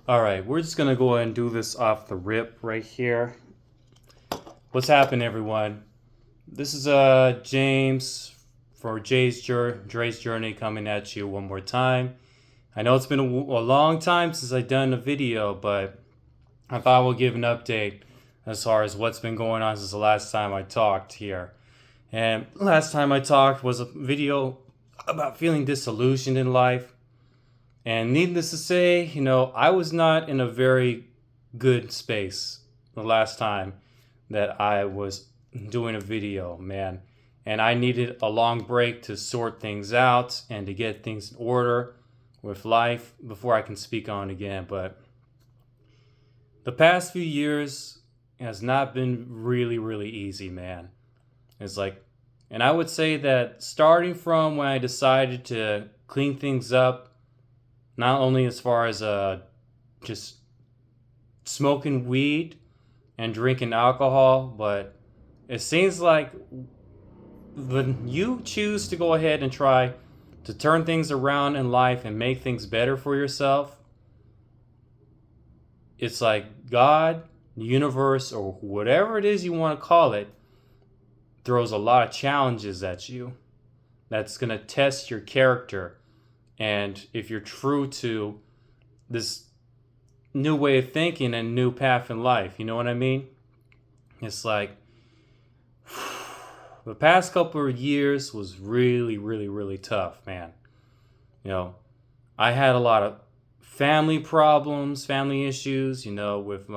All right, we're just gonna go ahead and do this off the rip right here. What's happening, everyone? This is James for Dre's Journey coming at you one more time. I know it's been a long time since I've done a video, but I thought I would give an update as far as what's been going on since the last time I talked here. And last time I talked was a video about feeling disillusioned in life. And needless to say, I was not in a very good space the last time that I was doing a video, man. And I needed a long break to sort things out and to get things in order with life before I can speak on it again. But the past few years has not been really, really easy, man. It's like, and I would say that starting from when I decided to clean things up, not only as far as just smoking weed and drinking alcohol, but it seems like when you choose to go ahead and try to turn things around in life and make things better for yourself, it's like God, the universe, or whatever it is you want to call it, throws a lot of challenges at you that's going to test your character. And if you're true to this new way of thinking and new path in life, you know what I mean? It's like the past couple of years was really, really, really tough, man. I had a lot of family problems, family issues, with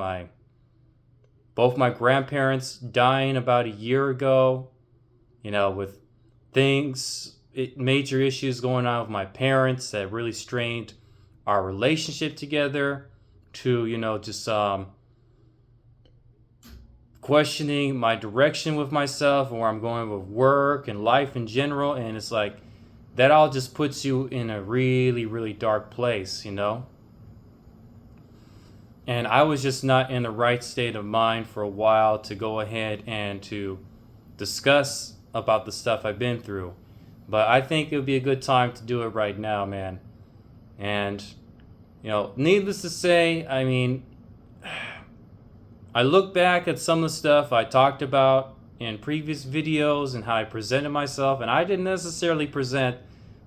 both my grandparents dying about a year ago, with major issues going on with my parents that really strained our relationship together, to, just questioning my direction with myself and where I'm going with work and life in general. And it's like, that all just puts you in a really, really dark place, And I was just not in the right state of mind for a while to go ahead and to discuss about the stuff I've been through. But I think it would be a good time to do it right now, man. And, needless to say, I mean, I look back at some of the stuff I talked about in previous videos and how I presented myself, and I didn't necessarily present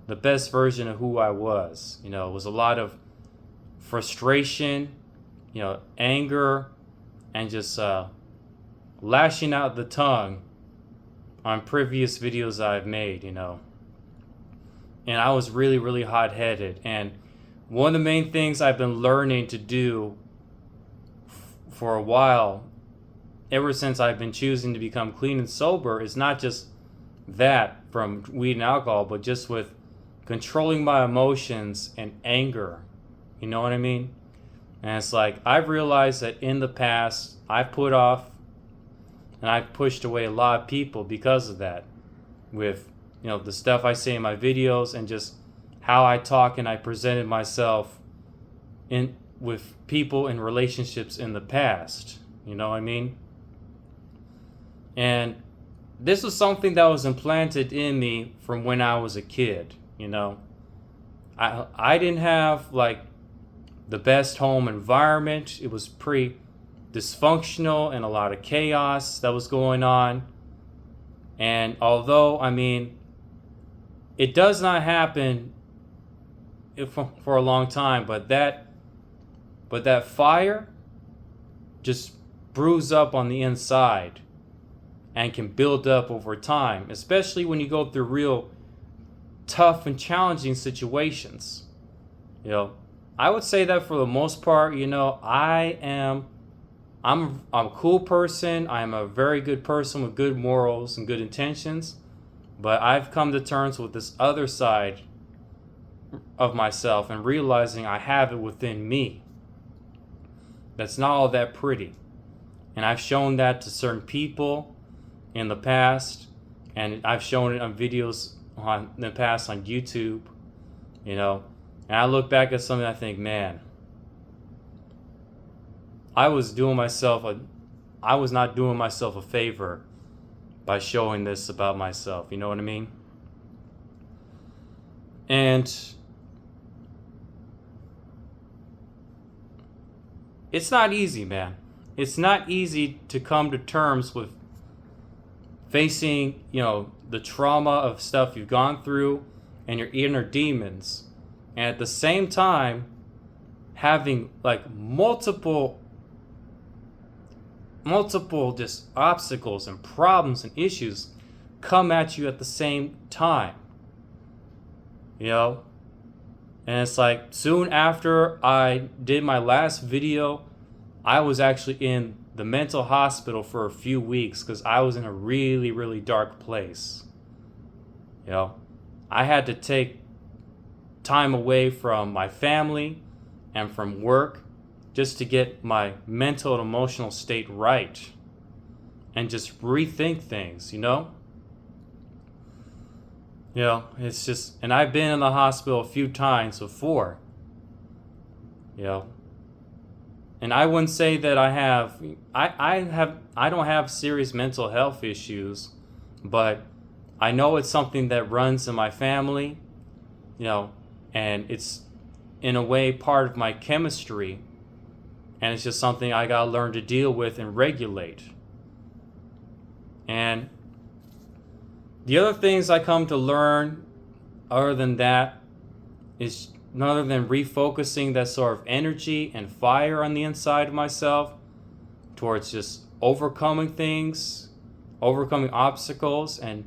the best version of who I was. It was a lot of frustration, anger, and just lashing out the tongue on previous videos I've made, And I was really, really hot-headed. And one of the main things I've been learning to do for a while, ever since I've been choosing to become clean and sober, is not just that from weed and alcohol, but just with controlling my emotions and anger. You know what I mean? And it's like, I've realized that in the past, I've put off and I've pushed away a lot of people because of that. With, the stuff I say in my videos and just how I talk and I presented myself with people in relationships in the past. You know what I mean? And this was something that was implanted in me from when I was a kid, I didn't have like the best home environment. It was pretty dysfunctional and a lot of chaos that was going on. And although, I mean, it does not happen for a long time, but that fire just brews up on the inside and can build up over time, especially when you go through real tough and challenging situations. I would say that for the most part, I'm a cool person. I'm a very good person with good morals and good intentions. But I've come to terms with this other side of myself and realizing I have it within me. That's not all that pretty. And I've shown that to certain people in the past. And I've shown it on videos in the past on YouTube. And I look back at something and I think, man, I was not doing myself a favor by showing this about myself. You know what I mean? And it's not easy, man. It's not easy to come to terms with facing, the trauma of stuff you've gone through and your inner demons. And at the same time, having like multiple just obstacles and problems and issues come at you at the same time. And it's like soon after I did my last video, I was actually in the mental hospital for a few weeks because I was in a really, really dark place. I had to take time away from my family and from work just to get my mental and emotional state right and just rethink things. It's just, and I've been in the hospital a few times before, and I wouldn't say that I don't have serious mental health issues, but I know it's something that runs in my family, and it's in a way part of my chemistry, and it's just something I gotta learn to deal with and regulate. And the other things I come to learn other than that is none other than refocusing that sort of energy and fire on the inside of myself towards just overcoming things, overcoming obstacles, and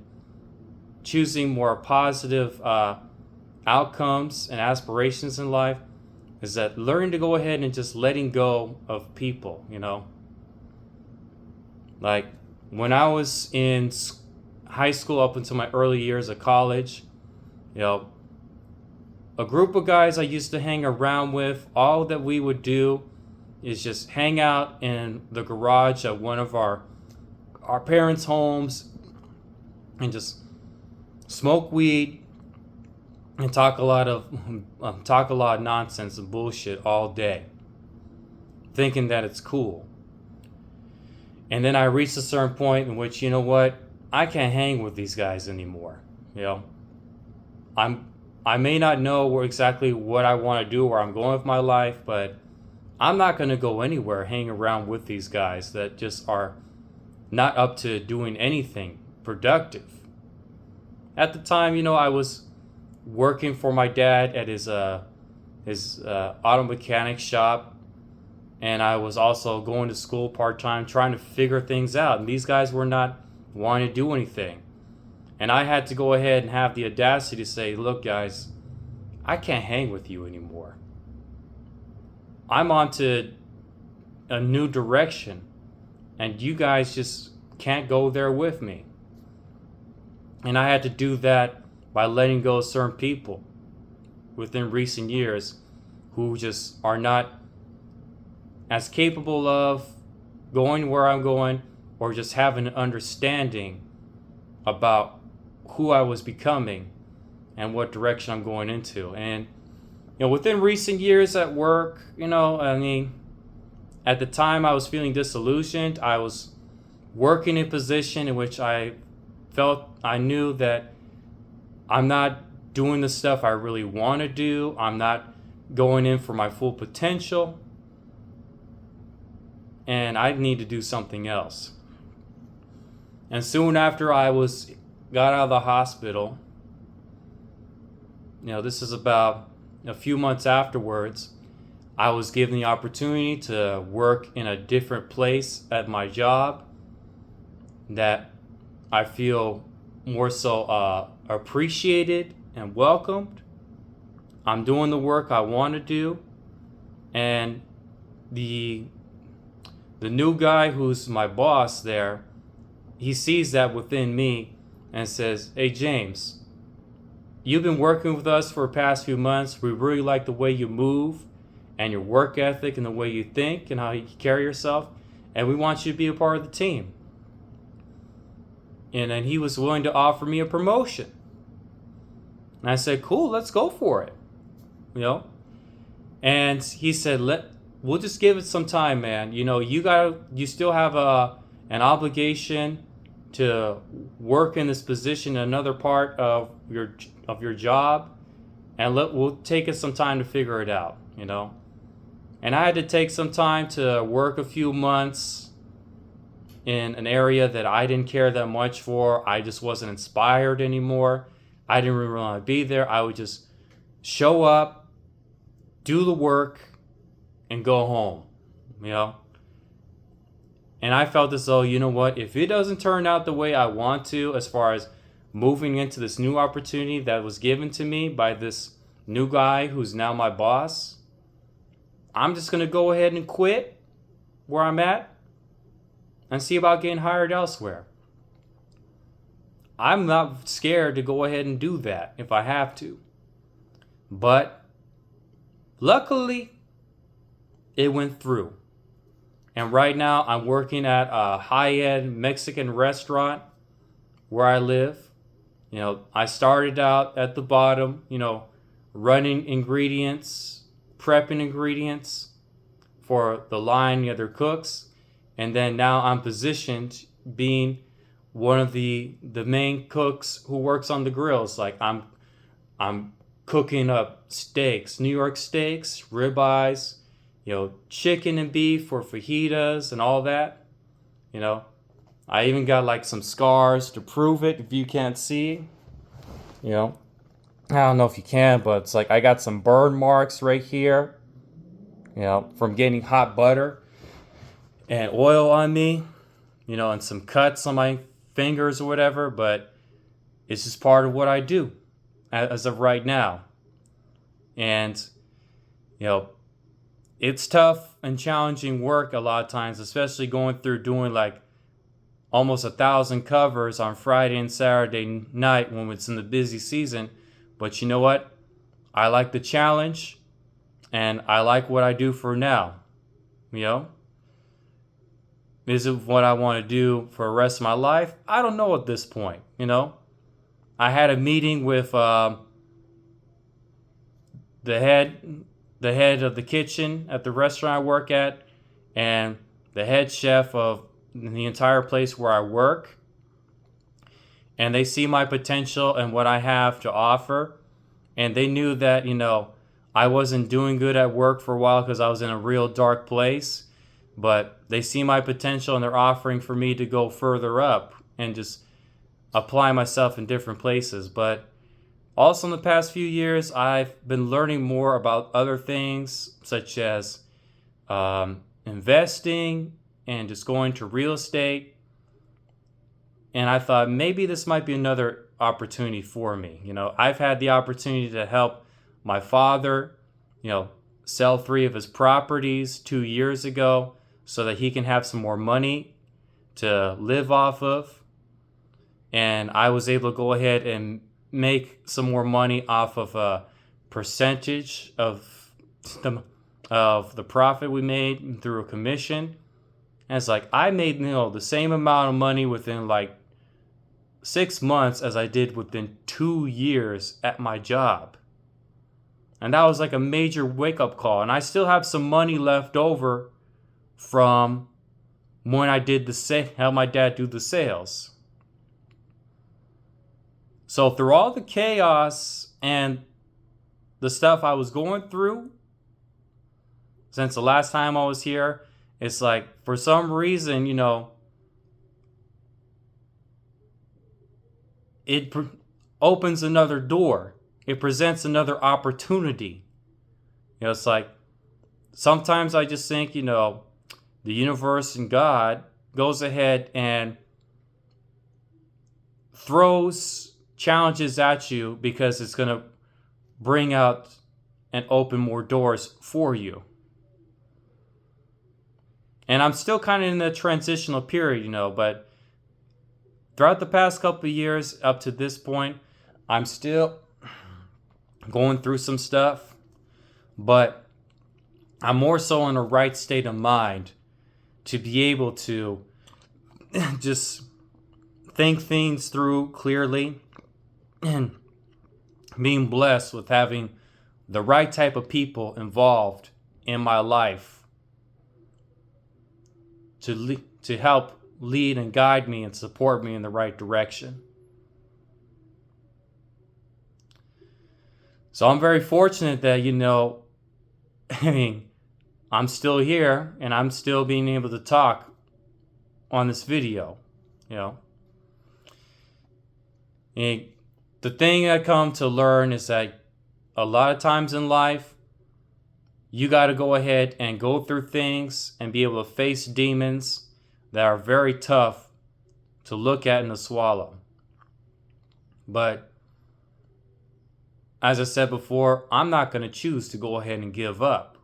choosing more positive outcomes and aspirations in life. Is that learning to go ahead and just letting go of people, Like when I was in high school up until my early years of college, a group of guys I used to hang around with, all that we would do is just hang out in the garage of one of our parents' homes and just smoke weed and talk a lot of nonsense and bullshit all day, thinking that it's cool. And then I reached a certain point in which, I can't hang with these guys anymore. I may not know exactly what I want to do, where I'm going with my life, but I'm not going to go anywhere hanging around with these guys that just are not up to doing anything productive. At the time, I was working for my dad at his auto mechanic shop, and I was also going to school part-time trying to figure things out, and these guys were not wanting to do anything. And I had to go ahead and have the audacity to say, look guys, I can't hang with you anymore. I'm on to a new direction, and you guys just can't go there with me. And I had to do that by letting go of certain people within recent years who just are not as capable of going where I'm going, or just having an understanding about who I was becoming and what direction I'm going into. And within recent years at work, at the time I was feeling disillusioned. I was working in a position in which I knew that I'm not doing the stuff I really want to do. I'm not going in for my full potential, and I need to do something else. And soon after I got out of the hospital, this is about a few months afterwards, I was given the opportunity to work in a different place at my job that I feel more so appreciated and welcomed. I'm doing the work I want to do, and the new guy who's my boss there, he sees that within me and says, hey James, you've been working with us for the past few months. We really like the way you move and your work ethic and the way you think and how you carry yourself, and we want you to be a part of the team. And then he was willing to offer me a promotion. And I said, cool, let's go for it. And he said, we'll just give it some time, man. You still have an obligation to work in this position in another part of your job, and we'll take us some time to figure it out. And I had to take some time to work a few months in an area that I didn't care that much for. I just wasn't inspired anymore. I didn't really want to be there. I would just show up, do the work, and go home, you know? And I felt as though, you know what, if it doesn't turn out the way I want to, as far as moving into this new opportunity that was given to me by this new guy who's now my boss, I'm just going to go ahead and quit where I'm at and see about getting hired elsewhere. I'm not scared to go ahead and do that if I have to. But luckily, it went through. And right now, I'm working at a high-end Mexican restaurant where I live. You know, I started out at the bottom, you know, running ingredients, prepping ingredients for the line, the other cooks. And then now I'm positioned being one of the main cooks who works on the grills. Like I'm cooking up steaks, New York steaks, ribeyes, you know, chicken and beef for fajitas and all that. You know, I even got like some scars to prove it if you can't see. You know, I don't know if you can, but it's like I got some burn marks right here, you know, from getting hot butter and oil on me, you know, and some cuts on my fingers or whatever, but it's just part of what I do as of right now. And, you know, it's tough and challenging work a lot of times, especially going through doing like almost 1,000 covers on Friday and Saturday night when it's in the busy season. But you know what? I like the challenge and I like what I do for now. You know? Is it what I want to do for the rest of my life? I don't know at this point, you know? I had a meeting with the head of the kitchen at the restaurant I work at and the head chef of the entire place where I work. And they see my potential and what I have to offer. And they knew that, you know, I wasn't doing good at work for a while because I was in a real dark place. But they see my potential and they're offering for me to go further up and just apply myself in different places. But also in the past few years, I've been learning more about other things such as investing and just going to real estate. And I thought maybe this might be another opportunity for me. You know, I've had the opportunity to help my father, you know, sell 3 of his properties 2 years ago so that he can have some more money to live off of. And I was able to go ahead and make some more money off of a percentage of the profit we made through a commission. And it's like I made, you know, the same amount of money within like 6 months as I did within 2 years at my job. And that was like a major wake-up call. And I still have some money left over from when I did help my dad do the sales. So through all the chaos and the stuff I was going through, since the last time I was here, it's like for some reason, you know, it opens another door. It presents another opportunity. You know, it's like sometimes I just think, you know, the universe and God goes ahead and throws challenges at you because it's going to bring out and open more doors for you. And I'm still kind of in the transitional period, you know, but throughout the past couple of years up to this point, I'm still going through some stuff, but I'm more so in the right state of mind to be able to just think things through clearly and being blessed with having the right type of people involved in my life to help lead and guide me and support me in the right direction. So I'm very fortunate that, you know, I mean, I'm still here and I'm still being able to talk on this video, you know. And the thing I come to learn is that a lot of times in life, you got to go ahead and go through things and be able to face demons that are very tough to look at and to swallow. But as I said before, I'm not going to choose to go ahead and give up,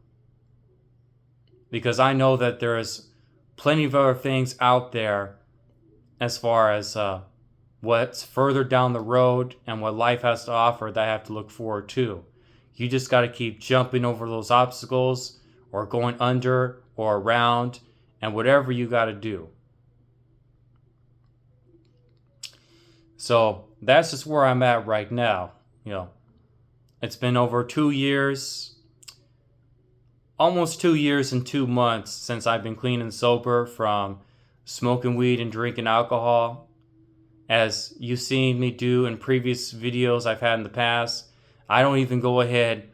because I know that there is plenty of other things out there as far as what's further down the road and what life has to offer that I have to look forward to. You just got to keep jumping over those obstacles or going under or around and whatever you got to do. So that's just where I'm at right now. You know, it's been over 2 years, almost 2 years and 2 months since I've been clean and sober from smoking weed and drinking alcohol. As you've seen me do in previous videos I've had in the past, I don't even go ahead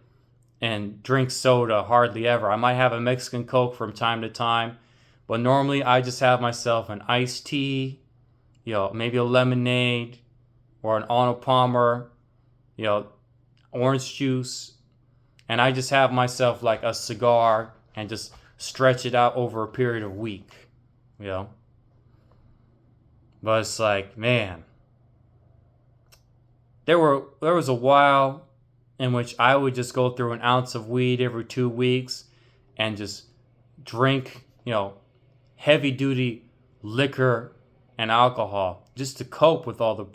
and drink soda hardly ever. I might have a Mexican Coke from time to time, but normally I just have myself an iced tea, you know, maybe a lemonade or an Arnold Palmer, you know, orange juice, and I just have myself like a cigar and just stretch it out over a period of a week, you know. But it's like, man, there was a while in which I would just go through an ounce of weed every 2 weeks and just drink, you know, heavy duty liquor and alcohol just to cope with all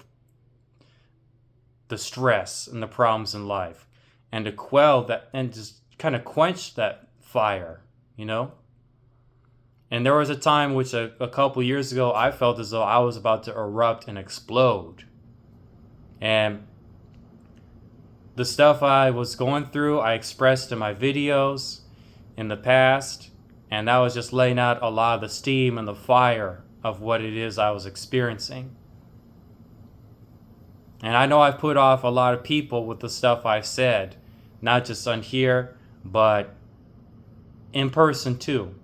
the stress and the problems in life, and to quell that and just kind of quench that fire, you know. And there was a time which a couple years ago I felt as though I was about to erupt and explode. And the stuff I was going through, I expressed in my videos in the past, and that was just laying out a lot of the steam and the fire of what it is I was experiencing. And I know I've put off a lot of people with the stuff I've said, not just on here, but in person too.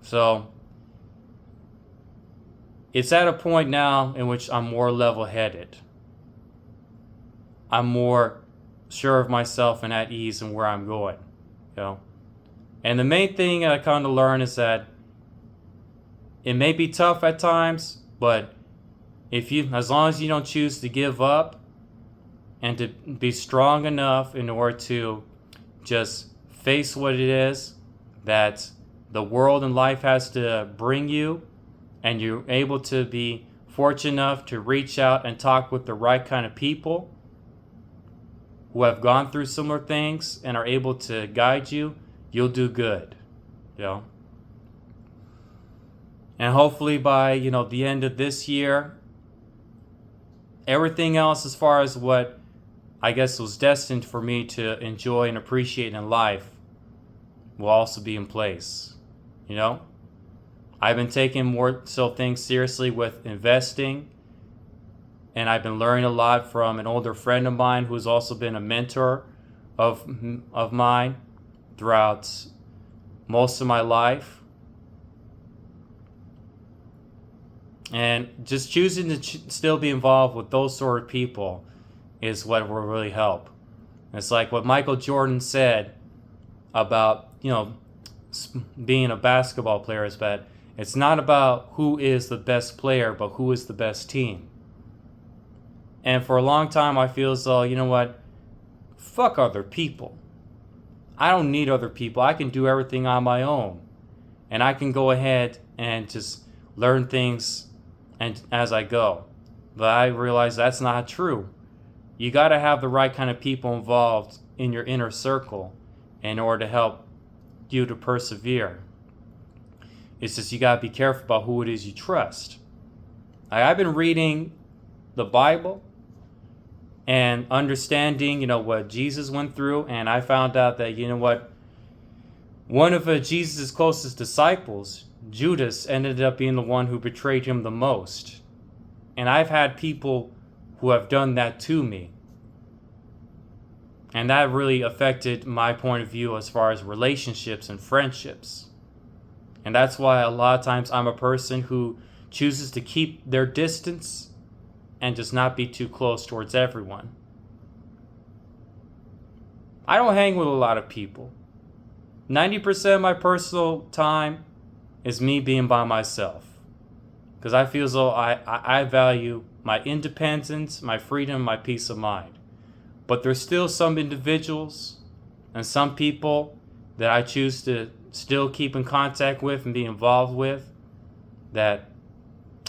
So it's at a point now in which I'm more level-headed. I'm more sure of myself and at ease in where I'm going, you know. And the main thing I come to learn is that it may be tough at times, but as long as you don't choose to give up and to be strong enough in order to just face what it is that the world and life has to bring you, and you're able to be fortunate enough to reach out and talk with the right kind of people who have gone through similar things and are able to guide you, you'll do good, you know. And hopefully by, you know, the end of this year, everything else as far as what I guess was destined for me to enjoy and appreciate in life will also be in place, you know. I've been taking more so things seriously with investing, and I've been learning a lot from an older friend of mine who's also been a mentor of mine throughout most of my life. And just choosing to still be involved with those sort of people is what will really help. It's like what Michael Jordan said about, you know, being a basketball player, is that it's not about who is the best player, but who is the best team. And for a long time, I feel as though, you know what? Fuck other people. I don't need other people. I can do everything on my own. And I can go ahead and just learn things and as I go. But I realize that's not true. You got to have the right kind of people involved in your inner circle in order to help you to persevere. It's just you got to be careful about who it is you trust. I've been reading the Bible and understanding, you know, what Jesus went through, and I found out that, you know what, one of Jesus' closest disciples, Judas, ended up being the one who betrayed him the most. And I've had people who have done that to me. And that really affected my point of view as far as relationships and friendships. And that's why a lot of times I'm a person who chooses to keep their distance and just not be too close towards everyone. I don't hang with a lot of people. 90% of my personal time is me being by myself. Because I feel as though I value my independence, my freedom, my peace of mind. But there's still some individuals and some people that I choose to still keep in contact with and be involved with, that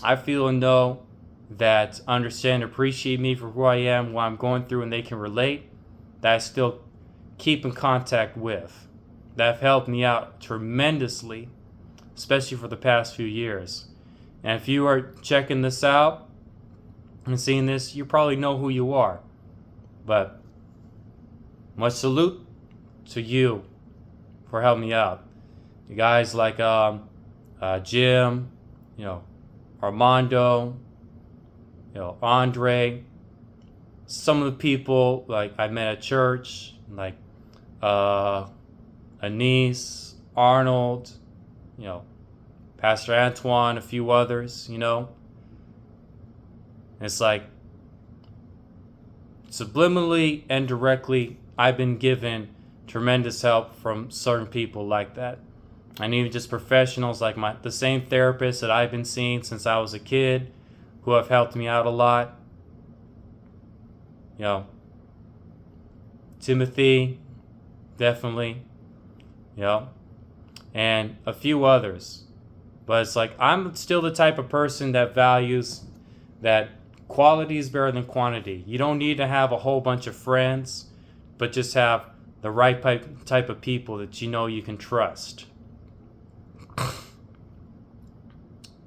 I feel and know that understand and appreciate me for who I am, what I'm going through, and they can relate, that I still keep in contact with, that have helped me out tremendously, especially for the past few years. And if you are checking this out and seeing this, you probably know who you are. But much salute to you for helping me out. You guys like Jim, Armando, Andre, some of the people like I met at church, like Anise, Arnold, Pastor Antoine, a few others, It's like subliminally and directly, I've been given tremendous help from certain people like that. And even just professionals like the same therapist that I've been seeing since I was a kid, who have helped me out a lot. Timothy, definitely. And a few others. But it's like I'm still the type of person that values that quality is better than quantity. You don't need to have a whole bunch of friends, but just have the right type of people that you can trust.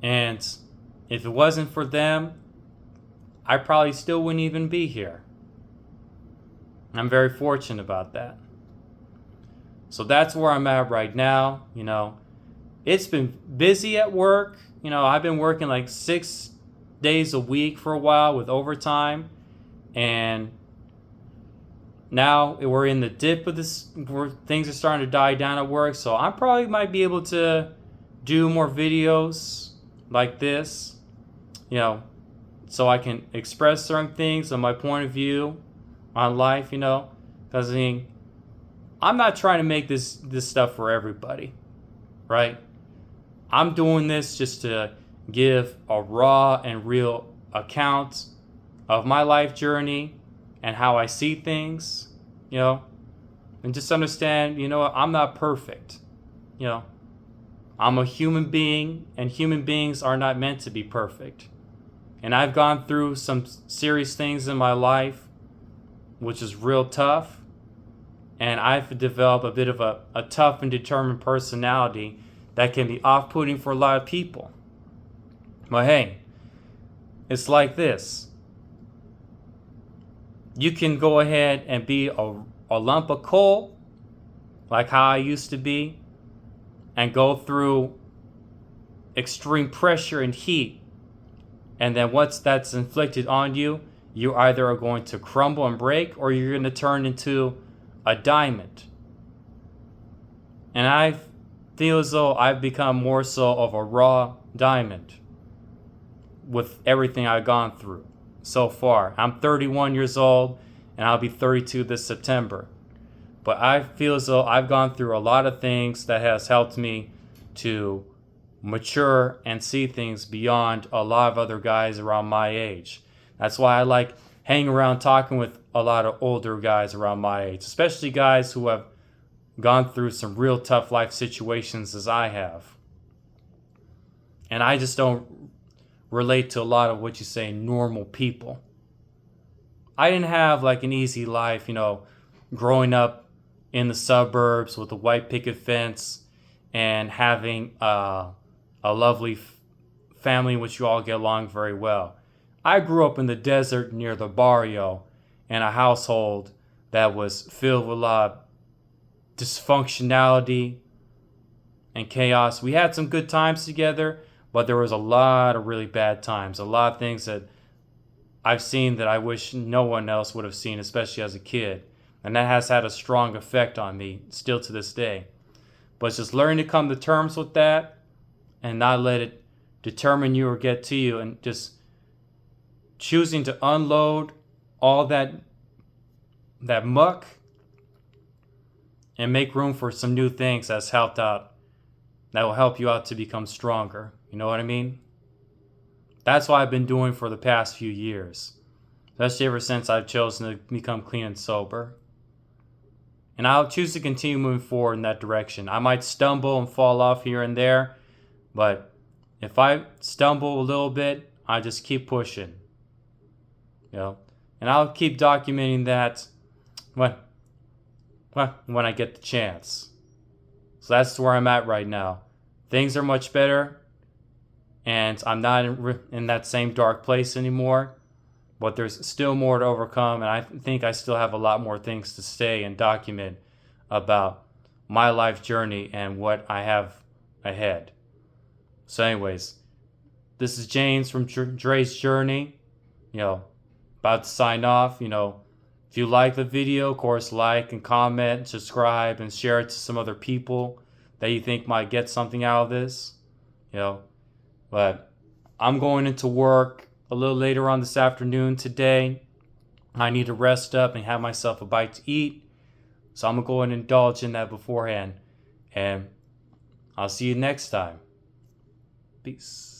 And if it wasn't for them, I probably still wouldn't even be here. I'm very fortunate about that. So that's where I'm at right now. It's been busy at work. I've been working like 6 days a week for a while with overtime. And now we're in the dip of this, where things are starting to die down at work. So I probably might be able to do more videos like this, so I can express certain things on my point of view on life, because I'm not trying to make this stuff for everybody, right? I'm doing this just to give a raw and real account of my life journey and how I see things, and just understand, I'm not perfect, I'm a human being, and human beings are not meant to be perfect. And I've gone through some serious things in my life, which is real tough. And I've developed a bit of a tough and determined personality that can be off-putting for a lot of people. But hey, it's like this. You can go ahead and be a lump of coal, like how I used to be, and go through extreme pressure and heat. And then once that's inflicted on you, you either are going to crumble and break, or you're going to turn into a diamond. And I feel as though I've become more so of a raw diamond with everything I've gone through so far. I'm 31 years old, and I'll be 32 this September. But I feel as though I've gone through a lot of things that has helped me to mature and see things beyond a lot of other guys around my age. That's why I like hanging around talking with a lot of older guys around my age, especially guys who have gone through some real tough life situations as I have. And I just don't relate to a lot of what you say normal people. I didn't have like an easy life, growing up in the suburbs with a white picket fence and having a lovely family in which you all get along very well. I grew up in the desert near the barrio in a household that was filled with a lot of dysfunctionality and chaos. We had some good times together, but there was a lot of really bad times. A lot of things that I've seen that I wish no one else would have seen, especially as a kid. And that has had a strong effect on me still to this day. But it's just learning to come to terms with that and not let it determine you or get to you, and just choosing to unload all that muck and make room for some new things that will help you out to become stronger. You know what I mean? That's what I've been doing for the past few years, especially ever since I've chosen to become clean and sober. And I'll choose to continue moving forward in that direction. I might stumble and fall off here and there, but if I stumble a little bit, I just keep pushing. And I'll keep documenting that when I get the chance. So that's where I'm at right now. Things are much better, and I'm not in that same dark place anymore. But there's still more to overcome, and I think I still have a lot more things to say and document about my life journey and what I have ahead. So anyways, this is James from Dre's Journey, about to sign off. If you like the video, of course, like and comment, subscribe, and share it to some other people that you think might get something out of this. But I'm going into work a little later on this afternoon today. I need to rest up and have myself a bite to eat. So I'm going to go and indulge in that beforehand. And I'll see you next time. Peace.